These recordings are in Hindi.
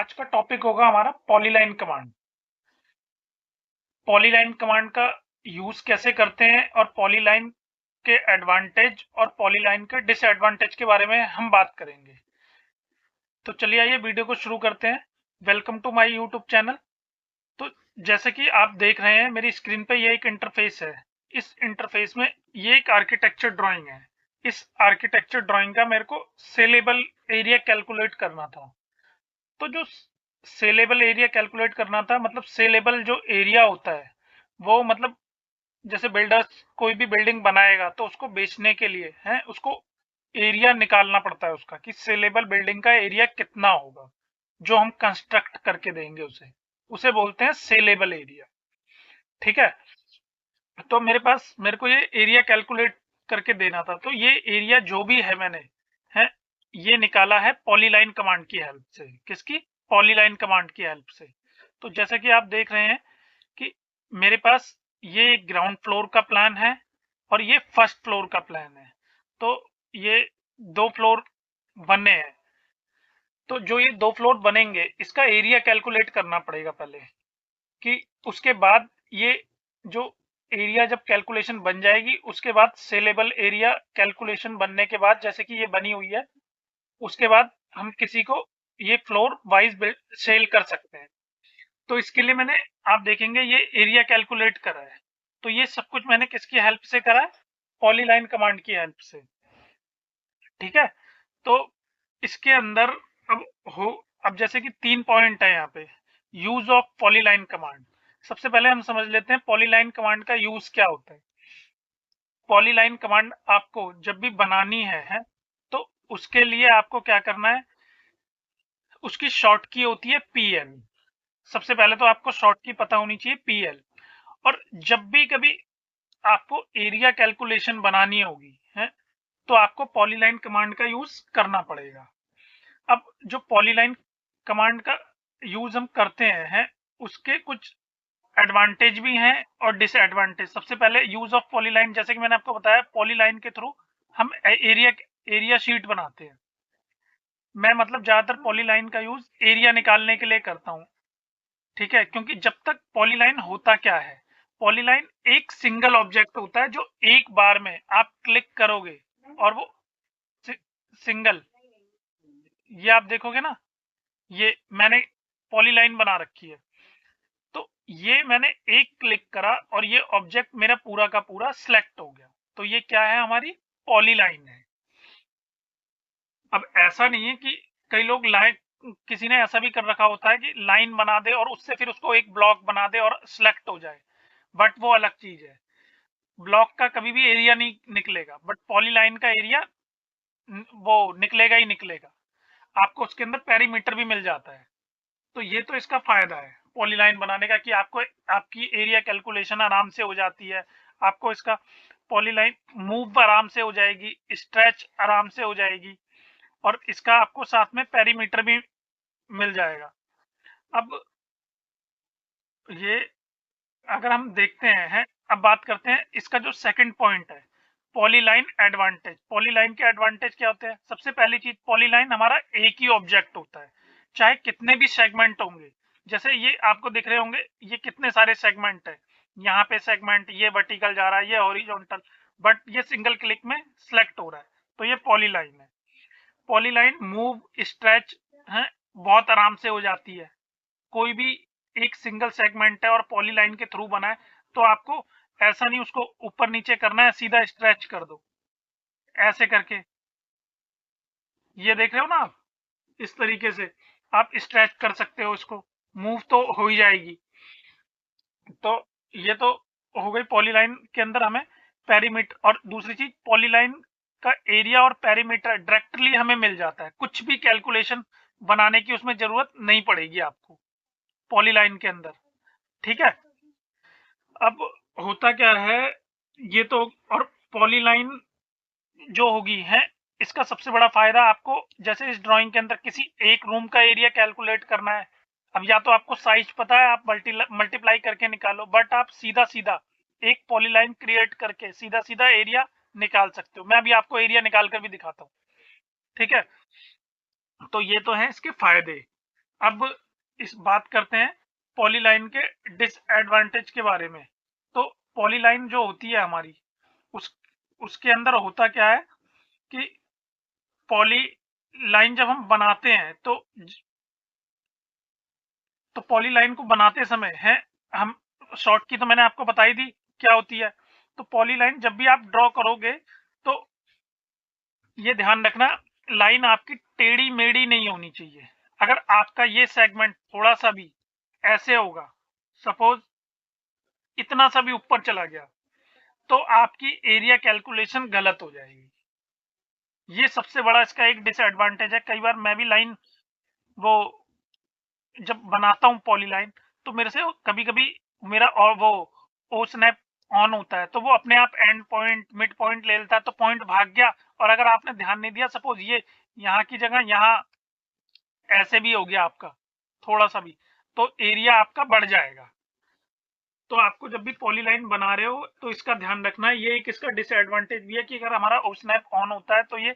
आज का टॉपिक होगा हमारा पॉलीलाइन कमांड। पॉलीलाइन कमांड का यूज कैसे करते हैं और पॉलीलाइन के एडवांटेज और पॉलीलाइन के डिसएडवांटेज के बारे में हम बात करेंगे। तो चलिए आइए वीडियो को शुरू करते हैं। Welcome to my YouTube channel. तो जैसे कि आप देख रहे हैं मेरी स्क्रीन पे ये एक इंटरफेस है। इस इंटरफेस में ये एक आर्किटेक्चर ड्राइंग है। इस आर्किटेक्चर ड्राइंग का मेरे को सेलेबल एरिया कैलकुलेट करना था। तो जो सेलेबल एरिया कैलकुलेट करना था, मतलब सेलेबल जो एरिया होता है वो, मतलब जैसे बिल्डर्स कोई भी बिल्डिंग बनाएगा तो उसको बेचने के लिए है उसको एरिया निकालना पड़ता है उसका, कि सेलेबल बिल्डिंग का एरिया कितना होगा जो हम कंस्ट्रक्ट करके देंगे उसे उसे बोलते हैं सेलेबल एरिया। ठीक है। तो मेरे को ये एरिया कैलकुलेट करके देना था। तो ये एरिया जो भी है मैंने है ये निकाला है पॉलीलाइन कमांड की हेल्प से। किसकी? पॉलीलाइन कमांड की हेल्प से। तो जैसा कि आप देख रहे हैं कि मेरे पास ये ग्राउंड फ्लोर का प्लान है और ये फर्स्ट फ्लोर का प्लान है। तो ये दो फ्लोर बने हैं। तो जो ये दो फ्लोर बनेंगे इसका एरिया कैलकुलेट करना पड़ेगा पहले, कि उसके बाद ये जो एरिया जब कैलकुलेशन बन जाएगी उसके बाद सेलेबल एरिया कैलकुलेशन बनने के बाद, जैसे कि ये बनी हुई है, उसके बाद हम किसी को ये फ्लोर वाइज सेल कर सकते हैं। तो इसके लिए मैंने, आप देखेंगे ये एरिया कैलकुलेट करा है। तो ये सब कुछ मैंने किसकी हेल्प से करा है? पॉलीलाइन कमांड की हेल्प से। ठीक है। तो इसके अंदर अब हो अब जैसे कि 3 पॉइंट है यहाँ पे। Use of polyline command. सबसे पहले हम समझ लेते हैं पॉलीलाइन कमांड का यूज क्या होता है। पॉलीलाइन कमांड आपको जब भी बनानी है तो उसके लिए आपको क्या करना है, उसकी शॉर्ट की होती है पीएल। सबसे पहले तो आपको शॉर्ट की पता होनी चाहिए पीएल। और जब भी कभी आपको एरिया कैलकुलेशन बनानी होगी है तो आपको पॉलीलाइन कमांड का यूज करना पड़ेगा। अब जो पॉलीलाइन कमांड का यूज हम करते हैं उसके कुछ एडवांटेज भी हैं और डिसएडवांटेज। सबसे पहले यूज ऑफ पॉलीलाइन, जैसे कि मैंने आपको बताया पॉलीलाइन के थ्रू हम एरिया एरिया शीट बनाते हैं। मैं मतलब ज्यादातर पॉलीलाइन का यूज एरिया निकालने के लिए करता हूँ। ठीक है। क्योंकि जब तक पॉलीलाइन होता क्या है, पॉलीलाइन एक सिंगल ऑब्जेक्ट होता है जो एक बार में आप क्लिक करोगे और वो सिंगल, ये आप देखोगे ना, ये मैंने पॉलीलाइन बना रखी है। तो ये मैंने एक क्लिक करा और ये ऑब्जेक्ट मेरा पूरा का पूरा सिलेक्ट हो गया। तो ये क्या है? हमारी पॉलीलाइन है। अब ऐसा नहीं है कि कई लोग लाइन, किसी ने ऐसा भी कर रखा होता है कि लाइन बना दे और उससे फिर उसको एक ब्लॉक बना दे और सिलेक्ट हो जाए, बट वो अलग चीज है। ब्लॉक का कभी भी एरिया नहीं निकलेगा, बट पॉलीलाइन का एरिया वो निकलेगा ही निकलेगा। आपको उसके अंदर पेरीमीटर भी मिल जाता है। तो ये तो इसका फायदा है पॉलीलाइन बनाने का, कि आपको आपकी एरिया कैलकुलेशन आराम से हो जाती है। आपको इसका पॉलीलाइन मूव आराम से हो जाएगी, स्ट्रेच आराम से हो जाएगी, और इसका आपको साथ में पेरीमीटर भी मिल जाएगा। अब ये अगर हम देखते हैं, अब बात करते हैं इसका जो सेकंड पॉइंट है, पॉलीलाइन एडवांटेज। पॉलीलाइन के एडवांटेज क्या होते हैं? सबसे पहली चीज, पॉलीलाइन हमारा एक ही ऑब्जेक्ट होता है, चाहे कितने भी सेगमेंट होंगे। जैसे ये आपको दिख रहे होंगे, ये कितने सारे सेगमेंट है, यहाँ पे सेगमेंट, ये वर्टिकल जा रहा है, ये हॉरिजॉन्टल, बट ये सिंगल क्लिक में सिलेक्ट हो रहा है। तो ये पॉलीलाइन है। पॉलीलाइन मूव स्ट्रेच है बहुत आराम से हो जाती है। कोई भी एक सिंगल सेगमेंट है और पॉलीलाइन के थ्रू बना है, तो आपको ऐसा नहीं उसको ऊपर नीचे करना है, सीधा स्ट्रेच कर दो ऐसे करके। ये देख रहे हो ना आप, इस तरीके से आप स्ट्रेच कर सकते हो इसको, मूव तो हो ही जाएगी। तो ये तो हो गई पॉलीलाइन के अंदर हमें पेरीमीटर। और दूसरी चीज, पॉलीलाइन का एरिया और पेरीमीटर डायरेक्टली हमें मिल जाता है, कुछ भी कैलकुलेशन बनाने की उसमें जरूरत नहीं पड़ेगी आपको पॉलीलाइन के अंदर। ठीक है। अब होता क्या है, ये तो, और पॉलीलाइन जो होगी है, इसका सबसे बड़ा फायदा आपको, जैसे इस ड्राइंग के अंदर किसी एक रूम का एरिया कैलकुलेट करना है। अब या तो आपको साइज पता है, आप मल्टीप्लाई करके निकालो, बट आप सीधा सीधा एक पॉलीलाइन क्रिएट करके सीधा सीधा एरिया निकाल सकते हो। मैं अभी आपको एरिया निकाल कर भी दिखाता हूँ। ठीक है। तो ये तो है इसके फायदे। अब इस बात करते हैं पॉलीलाइन के डिसएडवांटेज के बारे में। तो पॉलीलाइन जो होती है हमारी, उस उसके अंदर होता क्या है कि पॉली लाइन जब हम बनाते हैं तो पॉली लाइन को बनाते समय है, हम शॉर्ट की तो मैंने आपको बताई दी क्या होती है। तो पॉली लाइन जब भी आप ड्रॉ करोगे तो ये ध्यान रखना, लाइन आपकी टेढ़ी मेढ़ी नहीं होनी चाहिए। अगर आपका ये सेगमेंट थोड़ा सा भी ऐसे होगा, सपोज इतना सा भी ऊपर चला गया, तो आपकी एरिया कैलकुलेशन गलत हो जाएगी। ये सबसे बड़ा इसका एक डिसएडवांटेज है। कई बार मैं भी लाइन वो जब बनाता हूँ पॉलीलाइन, तो मेरे से कभी कभी मेरा और वो ओ स्नैप ऑन होता है, तो वो अपने आप एंड पॉइंट मिड पॉइंट ले लेता है, तो पॉइंट भाग गया। और अगर आपने ध्यान नहीं दिया, सपोज ये यहाँ की जगह यहाँ ऐसे भी हो गया आपका थोड़ा सा भी, तो एरिया आपका बढ़ जाएगा। तो आपको जब भी पॉलीलाइन बना रहे हो तो इसका ध्यान रखना है। ये एक इसका डिसएडवांटेज भी है कि अगर हमारा ओ स्नैप ऑन होता है तो ये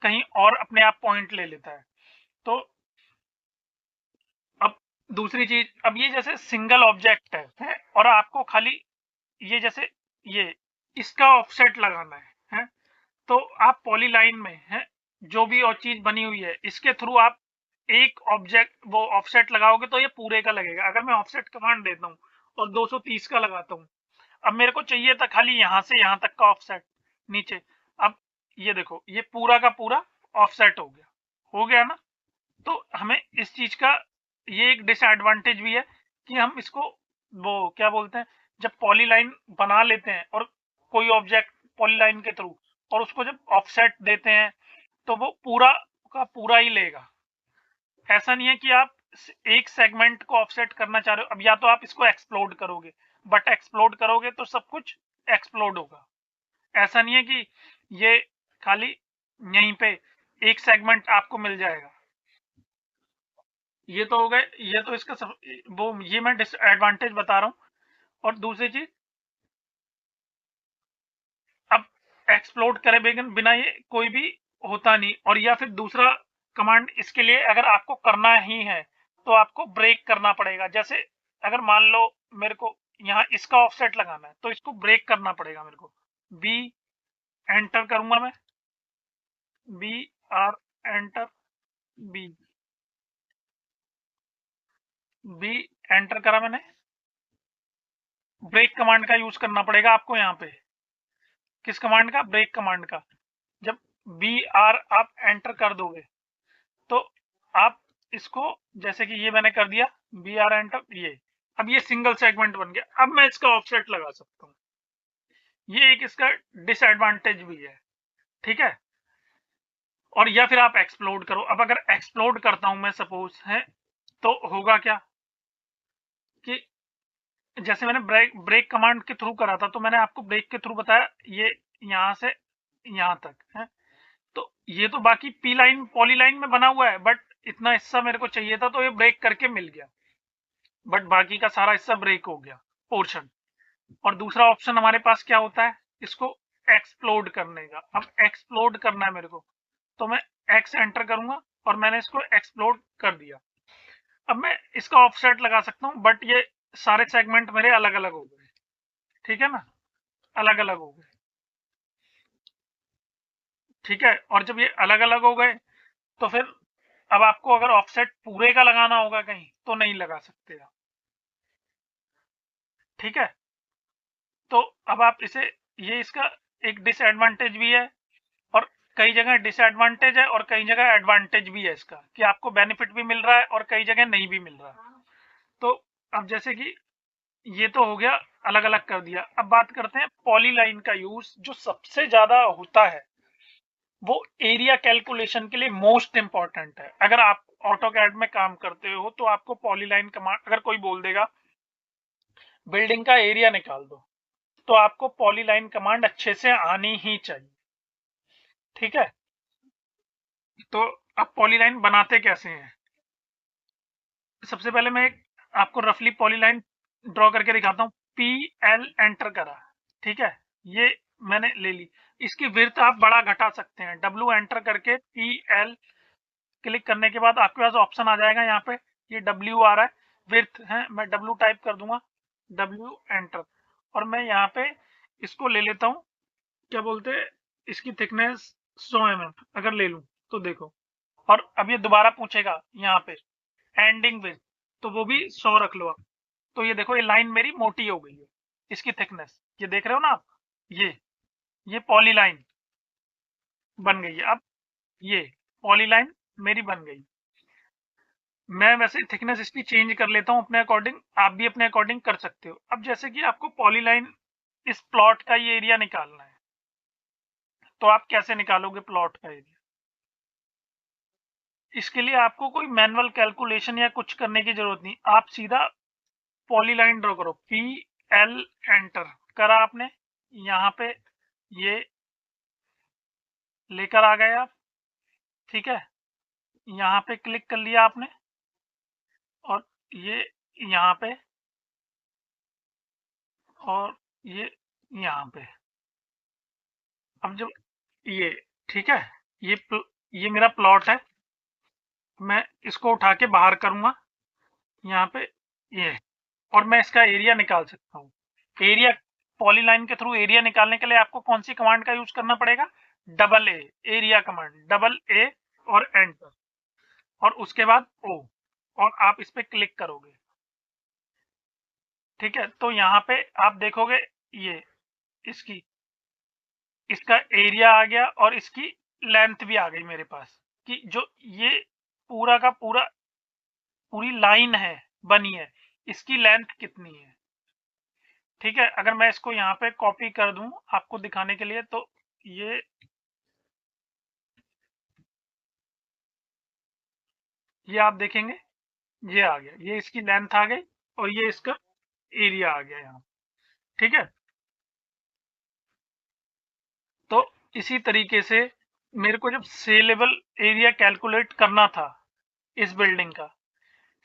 कहीं और अपने आप पॉइंट ले लेता है। तो अब दूसरी चीज, अब ये जैसे सिंगल ऑब्जेक्ट है और आपको खाली ये जैसे ये इसका ऑफसेट लगाना है, तो आप पॉलीलाइन में है जो भी और चीज बनी हुई है इसके थ्रू आप एक ऑब्जेक्ट वो ऑफसेट लगाओगे तो ये पूरे का लगेगा। अगर मैं ऑफसेट कमांड देता हूँ और 230 का लगाता हूँ, अब मेरे को चाहिए था खाली यहां से यहां तक का ऑफसेट नीचे। अब ये देखो ये पूरा का पूरा ऑफसेट हो गया ना। तो हमें इस चीज का ये एक डिसएडवांटेज भी है कि हम इसको वो क्या बोलते हैं, जब पॉलीलाइन बना लेते हैं और कोई ऑब्जेक्ट पॉलीलाइन के थ्रू और उसको जब ऑफसेट देते हैं तो वो पूरा का पूरा ही लेगा। ऐसा नहीं है कि आप एक सेगमेंट को ऑफसेट करना चाह रहे हो। अब या तो आप इसको एक्सप्लोड करोगे, बट एक्सप्लोड करोगे तो सब कुछ एक्सप्लोड होगा। ऐसा नहीं है कि ये खाली यहीं पे एक सेगमेंट आपको मिल जाएगा। ये तो हो गए, ये तो इसका वो ये मैं डिसएडवांटेज बता रहा हूँ। और दूसरी चीज, अब एक्सप्लोड करे बिना ये कोई भी होता नहीं। और या फिर दूसरा कमांड इसके लिए अगर आपको करना ही है तो आपको ब्रेक करना पड़ेगा। जैसे अगर मान लो मेरे को यहाँ इसका ऑफसेट लगाना है तो इसको ब्रेक करना पड़ेगा मेरे को। बी एंटर करूंगा मैं, B R enter, B B enter करा मैंने। ब्रेक कमांड का यूज करना पड़ेगा आपको यहाँ पे। किस कमांड का? ब्रेक कमांड का। जब बी आर आप एंटर कर दोगे तो आप इसको, जैसे कि ये मैंने कर दिया बी आर एंटर, ये अब ये सिंगल सेगमेंट बन गया। अब मैं इसका ऑफसेट लगा सकता हूँ। ये एक इसका डिसएडवांटेज भी है, ठीक है। और या फिर आप एक्सप्लोड करो। अब अगर एक्सप्लोड करता हूं मैं सपोज है, तो होगा क्या कि जैसे मैंने ब्रेक कमांड के थ्रू करा था, तो मैंने आपको ब्रेक के थ्रू बताया ये यहां से यहां तक है। तो ये तो बाकी पी लाइन पॉली लाइन में बना हुआ है, बट इतना हिस्सा मेरे को चाहिए था तो ये ब्रेक करके मिल गया, बट बाकी का सारा हिस्सा ब्रेक हो गया पोर्शन। और दूसरा ऑप्शन हमारे पास क्या होता है, इसको एक्सप्लोड करने का। अब एक्सप्लोड करना है मेरे को, तो मैं एक्स एंटर करूंगा और मैंने इसको एक्सप्लोड कर दिया। अब मैं इसका ऑफसेट लगा सकता हूँ, बट ये सारे सेगमेंट मेरे अलग अलग हो गए, ठीक है ना, अलग अलग हो गए, ठीक है। और जब ये अलग अलग हो गए तो फिर अब आपको अगर ऑफसेट पूरे का लगाना होगा कहीं तो नहीं लगा सकते आप, ठीक है। तो अब आप इसे, ये इसका एक डिसएडवांटेज भी है। और कई जगह डिसएडवांटेज है और कई जगह एडवांटेज भी है इसका, कि आपको बेनिफिट भी मिल रहा है और कई जगह नहीं भी मिल रहा है। तो अब जैसे कि ये तो हो गया, अलग अलग कर दिया। अब बात करते हैं पॉलीलाइन का यूज जो सबसे ज्यादा होता है, वो एरिया कैलकुलेशन के लिए मोस्ट इंपॉर्टेंट है। अगर आप ऑटोकैड में काम करते हो तो आपको पॉलीलाइन कमांड, अगर कोई बोल देगा बिल्डिंग का एरिया निकाल दो, तो आपको पॉलीलाइन कमांड अच्छे से आनी ही चाहिए, ठीक है। तो अब पॉलीलाइन बनाते कैसे हैं, सबसे पहले मैं एक आपको रफली पॉलीलाइन ड्रॉ करके दिखाता हूँ। पी एल एंटर करा, ठीक है, ये मैंने ले ली। इसकी विड्थ आप बड़ा घटा सकते हैं, डब्ल्यू एंटर करके पी एल क्लिक करने के बाद आपके पास ऑप्शन आ जाएगा यहाँ पे, ये W आ रहा है, विड्थ है, मैं W टाइप कर दूंगा, W एंटर, और मैं यहाँ पे इसको ले लेता हूँ, क्या बोलते हैं, इसकी थिकनेस 100 mm अगर ले लूं तो देखो, और अब ये दोबारा पूछेगा यहाँ पे एंडिंग विड्थ, तो वो भी 100 रख लो आप। तो ये देखो, ये लाइन मेरी मोटी हो गई है, इसकी थिकनेस ये देख रहे हो ना आप, ये पॉली लाइन बन गई है। अब ये पॉली लाइन मेरी बन गई। मैं वैसे थिकनेस इसकी चेंज कर लेता हूँ अपने अकॉर्डिंग, आप भी अपने अकॉर्डिंग कर सकते हो। अब जैसे कि आपको पॉलीलाइन इस प्लॉट का ये एरिया निकालना है, तो आप कैसे निकालोगे प्लॉट का एरिया? इसके लिए आपको कोई मैनुअल कैलकुलेशन या कुछ करने की जरूरत नहीं, आप सीधा पॉलीलाइन ड्रॉ करो, PL एंटर करा आपने, यहाँ पे ये लेकर आ गए आप, ठीक है, यहाँ पे क्लिक कर लिया आपने, और ये यहाँ पे, और ये यहाँ पे। अब जब ये, ठीक है, ये मेरा प्लॉट है, मैं इसको उठा के बाहर करूंगा यहाँ पे, ये, और मैं इसका एरिया निकाल सकता हूँ। एरिया, पॉलीलाइन के थ्रू एरिया निकालने के लिए आपको कौन सी कमांड का यूज करना पड़ेगा? AA, एरिया कमांड, AA और एंटर, और उसके बाद O, और आप इस पे क्लिक करोगे, ठीक है, तो यहाँ पे आप देखोगे ये इसकी, इसका एरिया आ गया और इसकी लेंथ भी आ गई मेरे पास, कि जो ये पूरा का पूरा पूरी लाइन है बनी है, इसकी लेंथ कितनी है, ठीक है। अगर मैं इसको यहाँ पे कॉपी कर दूं आपको दिखाने के लिए, तो ये आप देखेंगे, ये आ गया, ये इसकी लेंथ आ गई, और ये इसका एरिया आ गया यहाँ, ठीक है। तो इसी तरीके से मेरे को जब सेलेबल एरिया कैलकुलेट करना था इस बिल्डिंग का,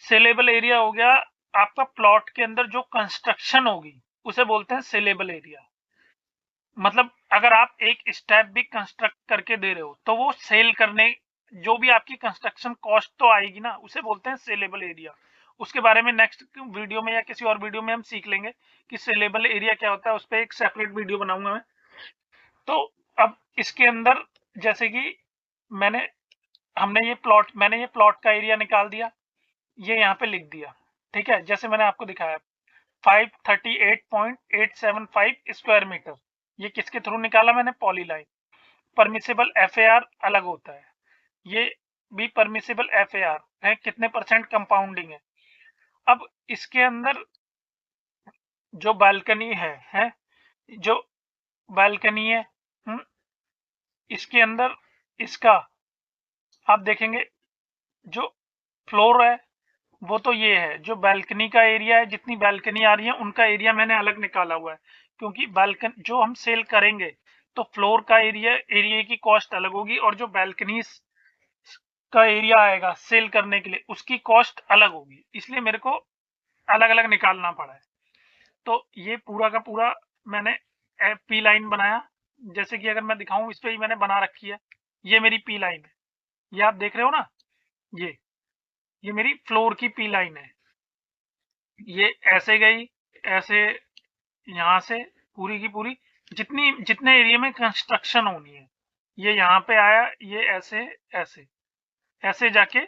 सेलेबल एरिया हो गया आपका प्लॉट के अंदर जो कंस्ट्रक्शन होगी उसे बोलते हैं सेलेबल एरिया। मतलब अगर आप एक स्टेप भी कंस्ट्रक्ट करके दे रहे हो तो वो सेल करने, जो भी आपकी कंस्ट्रक्शन कॉस्ट तो आएगी ना, उसे बोलते हैं सेलेबल एरिया। उसके बारे में नेक्स्ट वीडियो में या किसी और वीडियो में हम सीख लेंगे कि सेलेबल एरिया क्या होता है, उस पर एक सेपरेट वीडियो बनाऊंगा मैं। तो अब इसके अंदर जैसे कि मैंने मैंने ये प्लॉट का एरिया निकाल दिया, ये यहाँ पे लिख दिया, ठीक है, जैसे मैंने आपको दिखाया 538.875 स्क्वायर मीटर। ये किसके थ्रू निकाला मैंने? पॉलीलाइन। परमिसेबल FAR अलग होता है, ये भी परमिसेबल FAR है, कितने परसेंट कंपाउंडिंग है। अब इसके अंदर जो बालकनी है, जो बालकनी है, इसके अंदर इसका आप देखेंगे जो फ्लोर है वो तो ये है, जो बालकनी का एरिया है, जितनी बालकनी आ रही है उनका एरिया मैंने अलग निकाला हुआ है, क्योंकि बालकन जो हम सेल करेंगे तो फ्लोर का एरिया की कॉस्ट अलग होगी, और जो बालकनी का एरिया आएगा सेल करने के लिए उसकी कॉस्ट अलग होगी, इसलिए मेरे को अलग अलग निकालना पड़ा है। तो ये पूरा का पूरा मैंने पी लाइन बनाया, जैसे कि अगर मैं दिखाऊं इस पे ही मैंने बना रखी है, ये मेरी पी लाइन है, ये आप देख रहे हो ना, ये मेरी फ्लोर की पी लाइन है, ये ऐसे गई, ऐसे, यहाँ से पूरी की पूरी जितने एरिया में कंस्ट्रक्शन होनी है, ये यहाँ पे आया, ये ऐसे ऐसे ऐसे जाके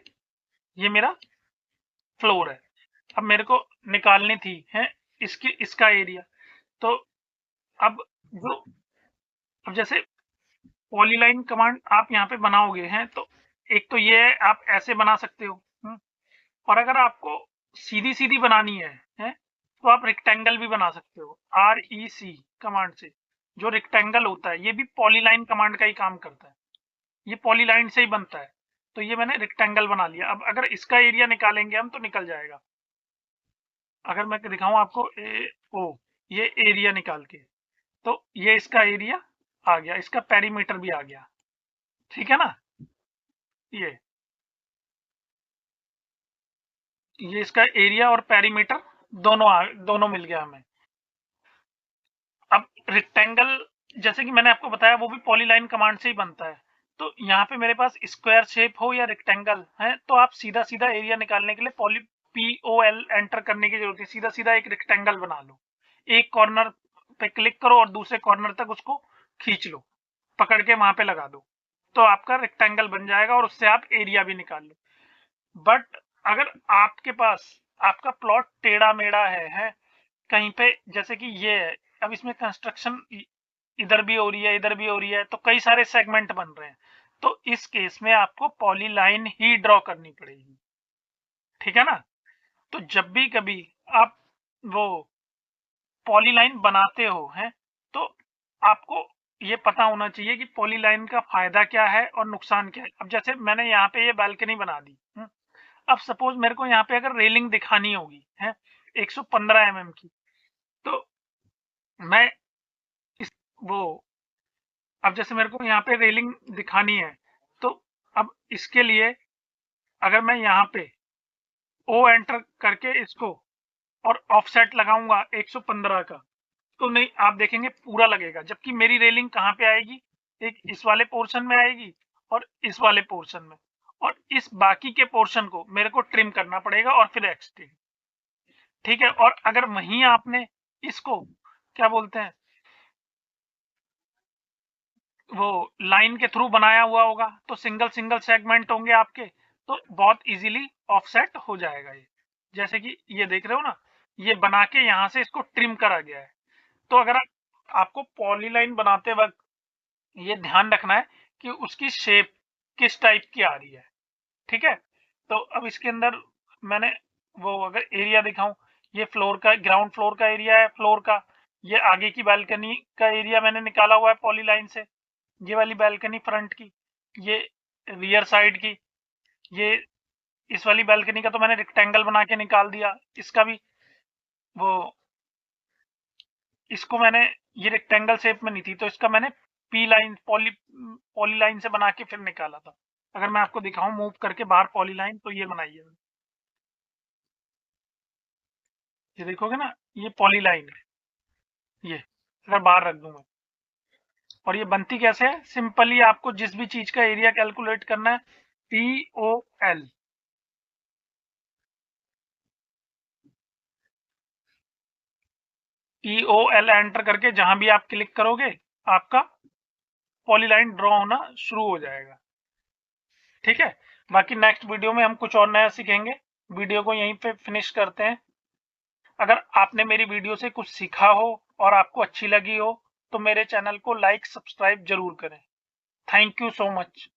ये मेरा फ्लोर है। अब मेरे को निकालनी थी है इसका एरिया, तो अब जो अब जैसे पॉलीलाइन कमांड आप यहाँ पे बनाओगे हैं, तो एक तो ये है आप ऐसे बना सकते हो, और अगर आपको सीधी सीधी बनानी है तो आप रेक्टेंगल भी बना सकते हो, REC कमांड से। जो रेक्टेंगल होता है ये भी पॉलीलाइन कमांड का ही काम करता है, ये पॉलीलाइन से ही बनता है, तो ये मैंने रेक्टेंगल बना लिया। अब अगर इसका एरिया निकालेंगे हम तो निकल जाएगा। अगर मैं दिखाऊं आपको ये एरिया निकाल के, तो ये इसका एरिया आ गया, इसका पेरीमीटर भी आ गया, ठीक है ना। ये ये इसका एरिया और पेरीमीटर दोनों मिल गया हमें। अब रेक्टेंगल जैसे कि मैंने आपको बताया वो भी पॉलीलाइन कमांड से ही बनता है, तो यहाँ पे मेरे पास स्क्वायर शेप हो या रेक्टेंगल है, तो आप सीधा सीधा एरिया निकालने के लिए POL एंटर करने की जरूरत है। सीधा सीधा एक रेक्टेंगल बना लो, एक कॉर्नर पे क्लिक करो और दूसरे कॉर्नर तक उसको खींच लो, पकड़ के वहां पे लगा दो, तो आपका रेक्टेंगल बन जाएगा और उससे आप एरिया भी निकाल लो। बट अगर आपके पास आपका प्लॉट टेढ़ा मेढ़ा है कहीं पे, जैसे कि ये है, अब इसमें कंस्ट्रक्शन इधर भी हो रही है, इधर भी हो रही है, तो कई सारे सेगमेंट बन रहे हैं, तो इस केस में आपको पॉलीलाइन ही ड्रॉ करनी पड़ेगी। ठीक है ना? तो जब भी कभी आप वो पॉलीलाइन बनाते हो हैं, तो आपको ये पता होना चाहिए कि पॉलीलाइन का फायदा क्या है और नुकसान क्या है। अब जैसे मैंने यहाँ पे ये बालकनी बना दी, अब सपोज मेरे को यहाँ पे अगर रेलिंग दिखानी होगी है 115 mm की, तो मैं इस वो अब जैसे मेरे को यहाँ पे रेलिंग दिखानी है, तो अब इसके लिए अगर मैं यहाँ पे ओ एंटर करके इसको और ऑफसेट लगाऊंगा 115 का, तो नहीं, आप देखेंगे पूरा लगेगा, जबकि मेरी रेलिंग कहाँ पे आएगी, एक इस वाले पोर्शन में आएगी और इस वाले पोर्शन में, और इस बाकी के पोर्शन को मेरे को ट्रिम करना पड़ेगा और फिर एक्सटेंड। ठीक है? और अगर वहीं आपने इसको क्या बोलते हैं, वो लाइन के थ्रू बनाया हुआ होगा, तो सिंगल सिंगल सेगमेंट होंगे आपके, तो बहुत इजीली ऑफसेट हो जाएगा ये। जैसे कि ये देख रहे हो ना, ये बना के यहाँ से इसको ट्रिम करा गया है। तो अगर आपको पॉलीलाइन बनाते वक्त ये ध्यान रखना है कि उसकी शेप किस टाइप की आ रही है। ठीक है? तो अब इसके अंदर मैंने वो अगर एरिया दिखाऊं, ये फ्लोर का, ग्राउंड फ्लोर का एरिया है फ्लोर का, ये आगे की बालकनी का एरिया मैंने निकाला हुआ है पॉलीलाइन से, ये वाली बालकनी फ्रंट की, ये रियर साइड की, ये इस वाली बालकनी का तो मैंने रेक्टेंगल बना के निकाल दिया, इसका भी वो, इसको मैंने, ये रेक्टेंगल शेप में नहीं थी तो इसका मैंने पॉली लाइन से बना के फिर निकाला था। अगर मैं आपको दिखाऊं मूव करके बाहर पॉली लाइन, तो ये बनाई है, ये देखोगे ना, ये पॉली लाइन है, ये अगर बाहर रख दूं मैं, और ये बनती कैसे है, सिंपली आपको जिस भी चीज का एरिया कैलकुलेट करना है, POL, POL एंटर करके जहां भी आप क्लिक करोगे, आपका पॉलीलाइन ड्रॉ होना शुरू हो जाएगा। ठीक है? बाकी नेक्स्ट वीडियो में हम कुछ और नया सीखेंगे। वीडियो को यहीं पे फिनिश करते हैं। अगर आपने मेरी वीडियो से कुछ सीखा हो और आपको अच्छी लगी हो, तो मेरे चैनल को लाइक सब्सक्राइब जरूर करें। Thank you so much.